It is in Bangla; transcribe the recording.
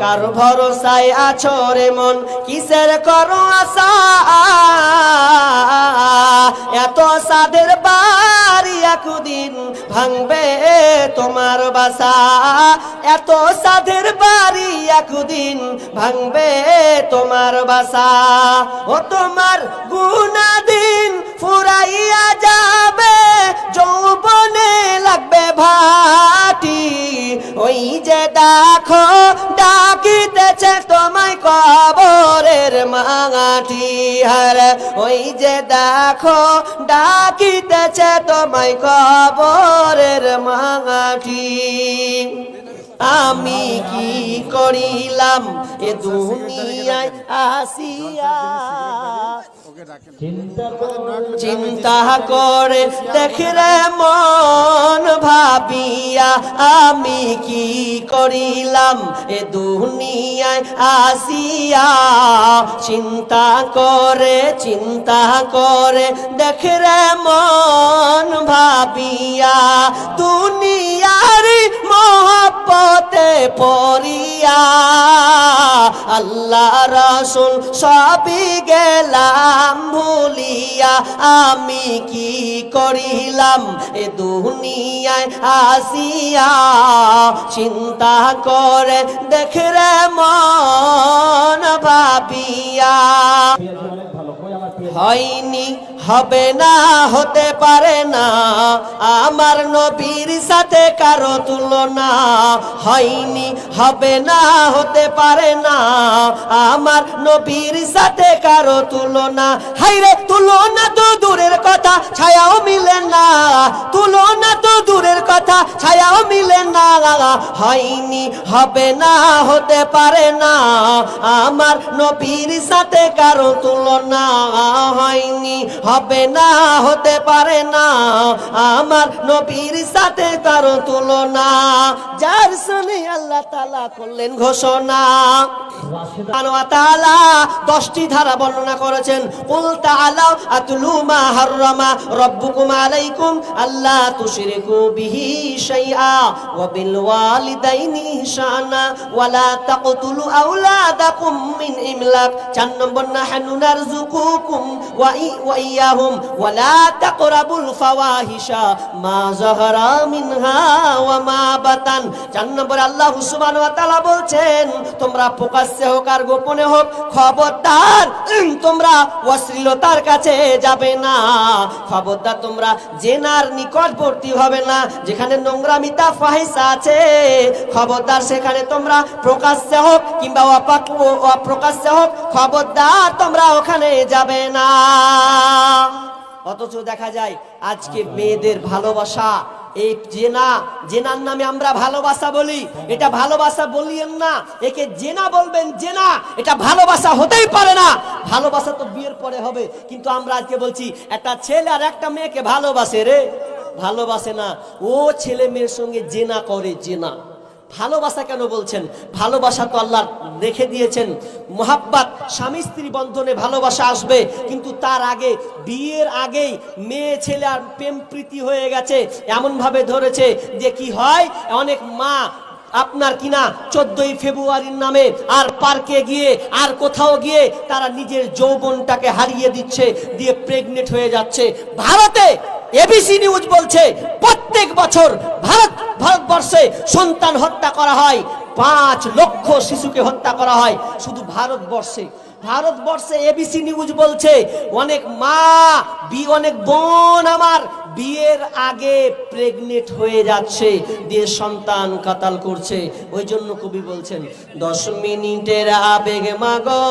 কার ভরসায় আছো রে মন কিসের করো আশা এত সাদের বাড়ি একদিন ভাঙবে তোমার বাসা এত সাদের বাড়ি একদিন ভাঙবে তোমার বাসা ও তোমার গুনাহদিন ফুরাইয়া যাবে যৌবনে লাগবে ভাটি ওই যে দেখো ডাকিতেছে তোমায় কবরের মাটি হারে ওই যে দেখো ডাকিতেছে তোমায় কবরের মাটি আমি কি করিলাম এ দুনিয়ায় আসিয়া চিন্তা করে দেখরে মন ভাবিয়া আমি কি করিলাম এ দুনিয়ায় আসিয়া চিন্তা করে দেখরে মন ভাবিয়া দুনিয়ার মহব্বতে পড়িয়া আল্লাহ রাসূল সবই গেলাম ভুলিয়া আমি কি করিলাম এ দুনিয়ায় আসিয়া চিন্তা করে দেখরে মন ভাবিয়া হয়নি হবে না হতে পারে না আমার নবীর সাথে কারো তুলনা হয়নি হবে না হতে পারে না আমার নবীর সাথে কারো তুলনা হায়রে তুলনা তো দূরের কথা ছায়াও মিলে না তুলনা তো দূরের কথা ছায়াও মিলে না হয়নি হবে না হতে পারে না আমার নবীর সাথে কারো তুলনা হয়নি হবে না হতে পারে না আমার নবীর সাথে কারো তুলনা যার শুনে আল্লাহ তাআলা করলেন ঘোষণা সুবহানাহু ওয়া তাআলা 10টি ধারা বর্ণনা করেছেন কুল তাআলাউ আতলু মা হাররামা রাব্বুকুম আলাইকুম আল্লা তুশরিকু বিহি শাইআ ওয়া বিল ওয়ালিদাইনি ইহসানা ওয়া লা তাকতুলু আওলাদাকুম মিন ইমলাক 4 নম্বর নাহনু নারযুকুকুম ওয়া ইয়াহুম ওয়া লা তাকরাবুল ফাওয়াহিশা মা যাহারা মিনহা ওয়া মা বাতান 4 নম্বর আল্লাহ সুবহানাহু ওয়া তাআলা বলছেন তোমরা প্রকাশ্যে হোক আর গোপনে হোক খবরদার তোমরা অশ্লীলতার কাছে যাবে না খবরদার তোমরা জিনার নিকটবর্তী হবে না যেখানে নোংরামিতা ফাহিশা আছে খবরদার সেখানে তোমরা প্রকাশ্যে হোক কিংবা অপ্রকাশ্যে হোক খবরদার তোমরা ওখানে যাবে না অথচ দেখা যায় আজকে মেয়েদের ভালোবাসা এই জেনার নামে আমরা ভালোবাসা বলি এটা ভালোবাসা বলিয়েন না একে জেনা বলবেন জেনা এটা ভালোবাসা হতেই পারে না ভালোবাসা তো বিয়ের পরে হবে কিন্তু আমরা আজকে বলছি একটা ছেলে আর একটা মেয়েকে ভালোবাসে রে ভালোবাসে না ও ছেলে মেয়ের সঙ্গে জেনা করে জেনা ভালোবাসা কেন বলছেন ভালোবাসা তো আল্লাহ রেখে দিয়েছেন মোহাব্বত স্বামী স্ত্রী বন্ধনে ভালোবাসা আসবে কিন্তু তার আগে বিয়ের আগেই মেয়ে ছেলে আর প্রেম প্রীতি হয়ে গেছে এমন ভাবে ধরেছে যে কি হয় অনেক মা আপনার কিনা 14ই ফেব্রুয়ারির নামে আর পার্কে গিয়ে আর কোথাও গিয়ে তারা নিজের যৌবনটাকে হারিয়ে দিচ্ছে দিয়ে প্রেগনেন্ট হয়ে যাচ্ছে ভারতে এবিসি নিউজ বলছে প্রত্যেক বছর ভারতবর্ষে সন্তান হত্যা করা হয় 5 লক্ষ শিশুকে হত্যা করা হয় শুধু ভারতবর্ষে এবিসি নিউজ বলছে অনেক মা অনেক বোন আমার বিয়ের আগে প্রেগনেন্ট হয়ে যাচ্ছে দিয়ে সন্তান কাতাল করছে ওই জন্য কবি বলছেন 10 মিনিটের আবেগ মাগো